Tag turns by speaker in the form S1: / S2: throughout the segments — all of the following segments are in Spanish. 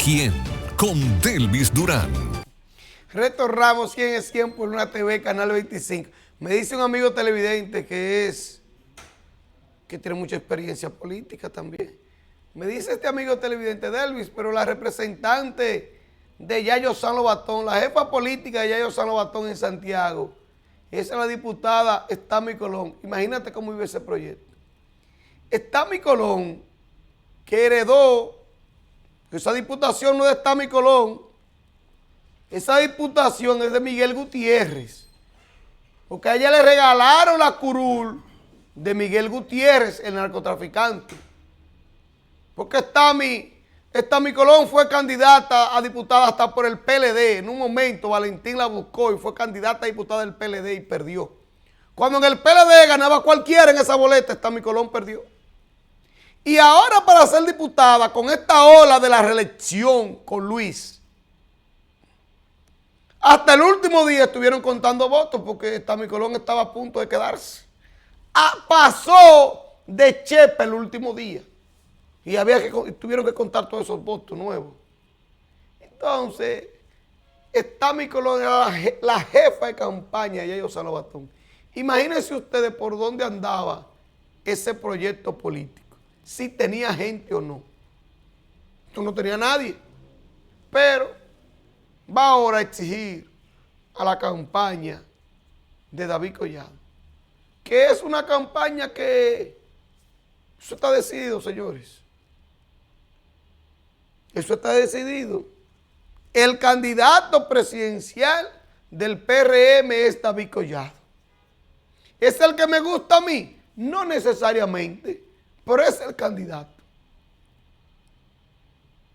S1: ¿Quién? Con Delvis Durán.
S2: Reto Ramos, ¿quién es quién? Por una TV, Canal 25. Me dice un amigo televidente que tiene mucha experiencia política también. Me dice este amigo televidente, Delvis, pero la representante de Yayo San Lobatón, la jefa política de Yayo San Lobatón en Santiago, esa es la diputada Estami Colón. Imagínate cómo vive ese proyecto. Estami Colón, que heredó, esa diputación no es de Estami Colón, esa diputación es de Miguel Gutiérrez, porque a ella le regalaron la curul de Miguel Gutiérrez, el narcotraficante. Porque Estami Colón fue candidata a diputada hasta por el PLD. En un momento Valentín la buscó y fue candidata a diputada del PLD y perdió. Cuando en el PLD ganaba cualquiera en esa boleta, Estami Colón perdió. Y ahora para ser diputada, con esta ola de la reelección con Luis, hasta el último día estuvieron contando votos porque Estami Colón estaba a punto de quedarse. Pasó de chepe el último día y tuvieron que contar todos esos votos nuevos. Entonces, Estami Colón era la jefa de campaña de Yayo San Lobatón. Imagínense ustedes por dónde andaba ese proyecto político, si tenía gente o no. Esto no tenía nadie, pero va ahora a exigir a la campaña de David Collado, que es una campaña que eso está decidido, señores. Eso está decidido. El candidato presidencial del PRM es David Collado. ¿Es el que me gusta a mí? No necesariamente, pero es el candidato.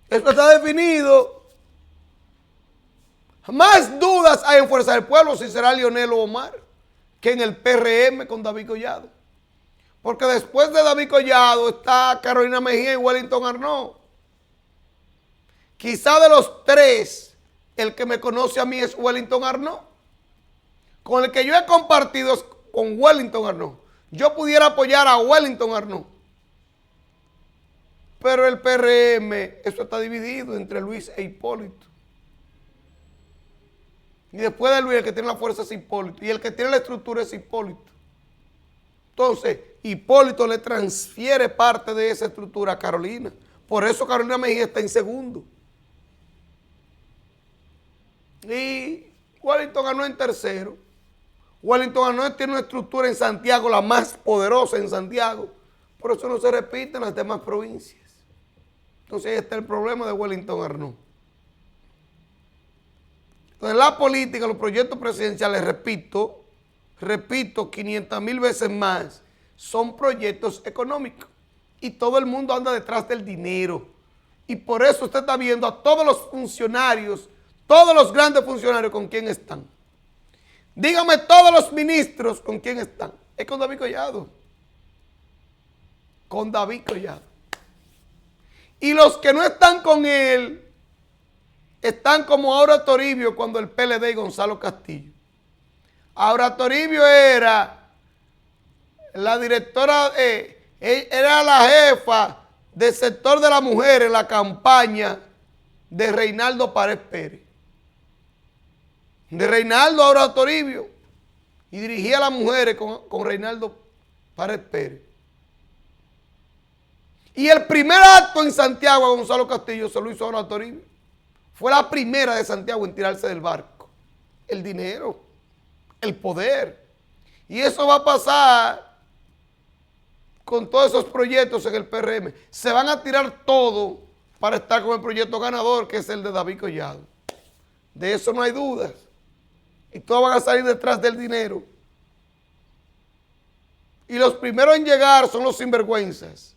S2: Esto está definido. Más dudas hay en Fuerza del Pueblo si será Leonel Omar que en el PRM con David Collado. Porque después de David Collado está Carolina Mejía y Wellington Arnaud. Quizá de los tres, el que me conoce a mí es Wellington Arnaud. Con el que yo he compartido es con Wellington Arnaud. Yo pudiera apoyar a Wellington Arnaud. Pero el PRM, eso está dividido entre Luis e Hipólito. Y después de Luis, el que tiene la fuerza es Hipólito. Y el que tiene la estructura es Hipólito. Entonces, Hipólito le transfiere parte de esa estructura a Carolina. Por eso Carolina Mejía está en segundo. Y Wellington ganó en tercero. Wellington ganó, tiene una estructura en Santiago, la más poderosa en Santiago. Por eso no se repite en las demás provincias. Entonces ahí está el problema de Wellington Arnaud. Entonces la política, los proyectos presidenciales, repito 500,000 veces más, son proyectos económicos. Y todo el mundo anda detrás del dinero. Y por eso usted está viendo a todos los funcionarios, todos los grandes funcionarios con quién están. Dígame todos los ministros con quién están. Es con David Collado. Con David Collado. Y los que no están con él, están como Aura Toribio cuando el PLD y Gonzalo Castillo. Aura Toribio era la directora, era la jefa del sector de la mujer en la campaña de Reinaldo Pared Pérez. De Reinaldo Aura Toribio. Y dirigía a las mujeres con Reinaldo Pared Pérez. Y el primer acto en Santiago a Gonzalo Castillo se lo hizo Aura Toribio. Fue la primera de Santiago en tirarse del barco. El dinero, el poder. Y eso va a pasar con todos esos proyectos en el PRM. Se van a tirar todo para estar con el proyecto ganador, que es el de David Collado. De eso no hay dudas. Y todos van a salir detrás del dinero. Y los primeros en llegar son los sinvergüenzas.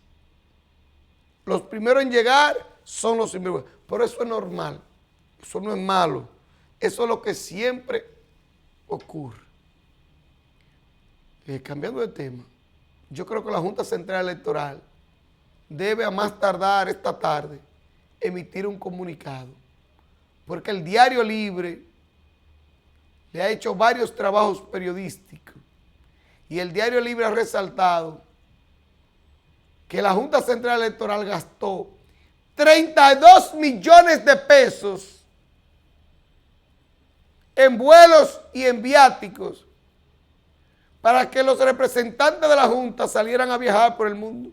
S2: Los primeros en llegar son los sinvergüenzas. Pero eso es normal. Eso no es malo. Eso es lo que siempre ocurre. Cambiando de tema, yo creo que la Junta Central Electoral debe a más tardar esta tarde emitir un comunicado. Porque el Diario Libre le ha hecho varios trabajos periodísticos y el Diario Libre ha resaltado que la Junta Central Electoral gastó 32 millones de pesos en vuelos y en viáticos para que los representantes de la Junta salieran a viajar por el mundo.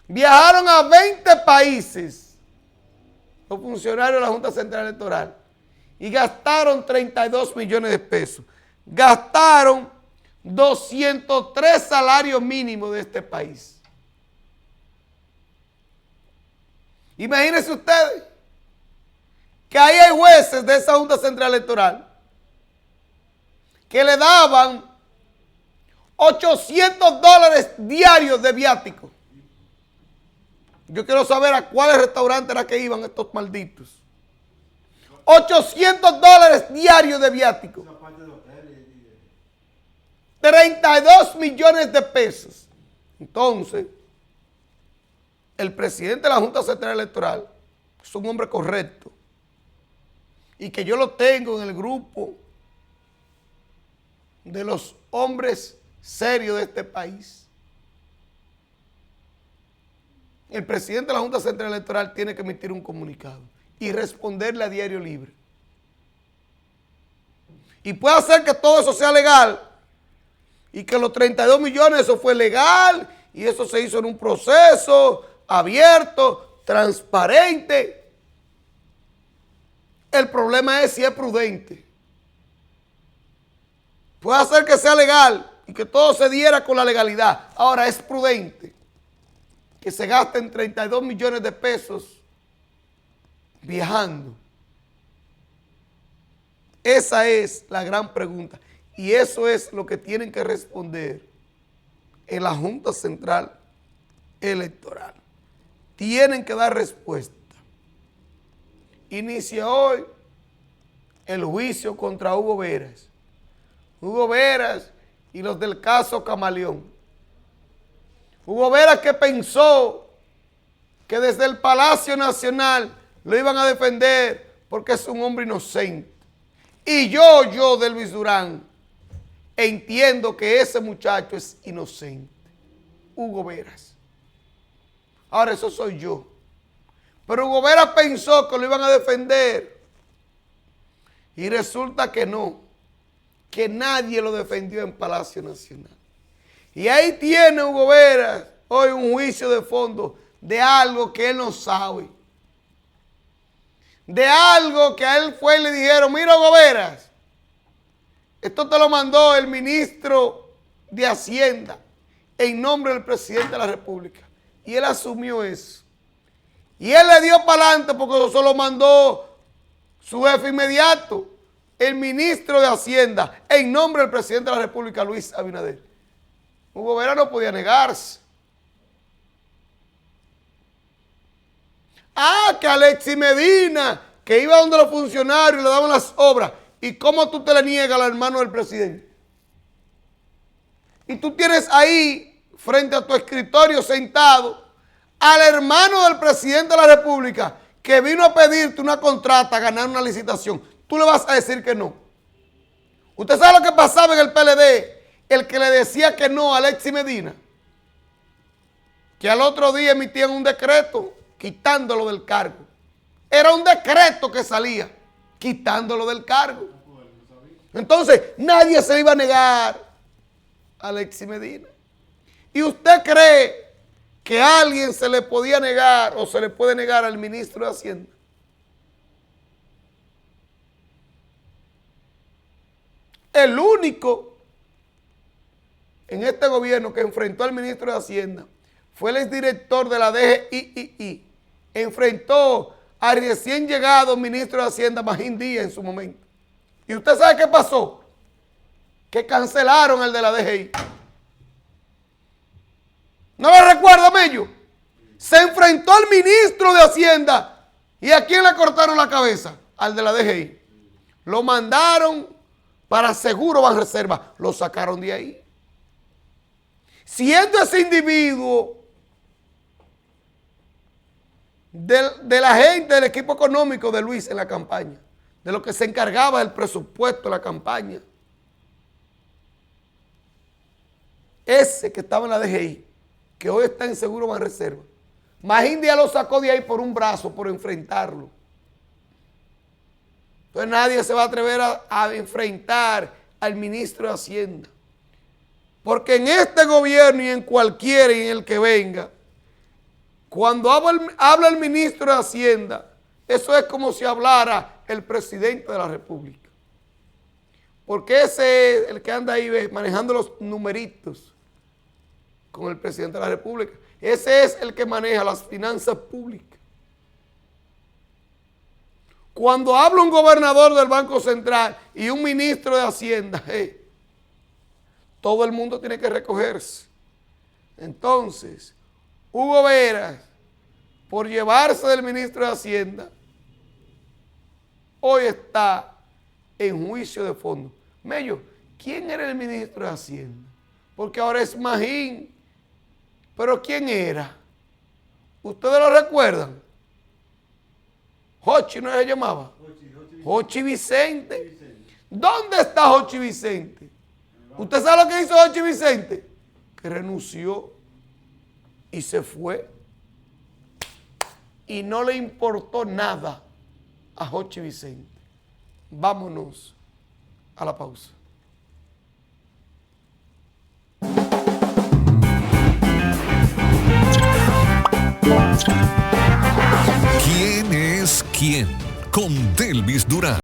S2: Viajaron a 20 países los funcionarios de la Junta Central Electoral y gastaron 32 millones de pesos. Gastaron 203 salarios mínimos de este país. Imagínense ustedes que ahí hay jueces de esa Junta Central Electoral que le daban $800 diarios de viático. Yo quiero saber a cuáles restaurantes era que iban estos malditos. $800 diarios de viático. 32 millones de pesos. Entonces, el presidente de la Junta Central Electoral es un hombre correcto y que yo lo tengo en el grupo de los hombres serios de este país. El presidente de la Junta Central Electoral tiene que emitir un comunicado y responderle a Diario Libre. Y puede hacer que todo eso sea legal y que los 32 millones, eso fue legal y eso se hizo en un proceso abierto, transparente. El problema es si es prudente. Puede hacer que sea legal y que todo se diera con la legalidad. Ahora, es prudente que se gasten 32 millones de pesos viajando. Esa es la gran pregunta. Y eso es lo que tienen que responder en la Junta Central Electoral. Tienen que dar respuesta. Inicia hoy el juicio contra Hugo Veras. Hugo Veras y los del caso Camaleón. Hugo Veras, que pensó que desde el Palacio Nacional lo iban a defender porque es un hombre inocente. Y yo de Luis Durán, entiendo que ese muchacho es inocente. Hugo Veras. Ahora, eso soy yo. Pero Hugo Veras pensó que lo iban a defender. Y resulta que no. Que nadie lo defendió en Palacio Nacional. Y ahí tiene Hugo Veras hoy un juicio de fondo de algo que él no sabe. De algo que a él fue y le dijeron: mira, Hugo Veras, esto te lo mandó el ministro de Hacienda en nombre del presidente de la República. Y él asumió eso. Y él le dio para adelante porque eso lo mandó su jefe inmediato, el ministro de Hacienda, en nombre del presidente de la República, Luis Abinader. Hugo Veras no podía negarse. Que Alexis Medina, que iba donde los funcionarios y le daban las obras. ¿Y cómo tú te le niegas al hermano del presidente? Y tú tienes ahí, frente a tu escritorio sentado, al hermano del presidente de la República, que vino a pedirte una contrata, a ganar una licitación. Tú le vas a decir que no. ¿Usted sabe lo que pasaba en el PLD? El que le decía que no a Alexis Medina, que al otro día emitían un decreto quitándolo del cargo. Era un decreto que salía quitándolo del cargo. Entonces, nadie se iba a negar a Alexis Medina. ¿Y usted cree que a alguien se le podía negar o se le puede negar al ministro de Hacienda? El único en este gobierno que enfrentó al ministro de Hacienda fue el exdirector de la DGII. Enfrentó al recién llegado ministro de Hacienda, Magín Díaz, en su momento. ¿Y usted sabe qué pasó? Que cancelaron al de la DGI. ¿No lo recuerda, Mello? Se enfrentó al ministro de Hacienda. ¿Y a quién le cortaron la cabeza? Al de la DGI. Lo mandaron para Seguro Banreservas. Lo sacaron de ahí. Siendo ese individuo de la gente del equipo económico de Luis en la campaña, de lo que se encargaba del presupuesto de la campaña, ese que estaba en la DGI, que hoy está en Seguro Banreservas, Magín Díaz lo sacó de ahí por un brazo, por enfrentarlo. Entonces nadie se va a atrever a enfrentar al ministro de Hacienda. Porque en este gobierno y en cualquiera y en el que venga, cuando habla el ministro de Hacienda, eso es como si hablara el presidente de la República. Porque ese es el que anda ahí manejando los numeritos con el presidente de la República. Ese es el que maneja las finanzas públicas. Cuando habla un gobernador del Banco Central y un ministro de Hacienda, todo el mundo tiene que recogerse. Entonces, Hugo Veras, por llevarse del ministro de Hacienda, hoy está en juicio de fondo. Mello, ¿quién era el ministro de Hacienda? Porque ahora es Magín. ¿Pero quién era? ¿Ustedes lo recuerdan? Jochi, ¿no se llamaba? Jochi Vicente. ¿Dónde está Jochi Vicente? ¿Usted sabe lo que hizo Jochi Vicente? Que renunció y se fue. Y no le importó nada a Jochi Vicente. Vámonos a la pausa.
S1: ¿Quién es quién? Con Delvis Durán.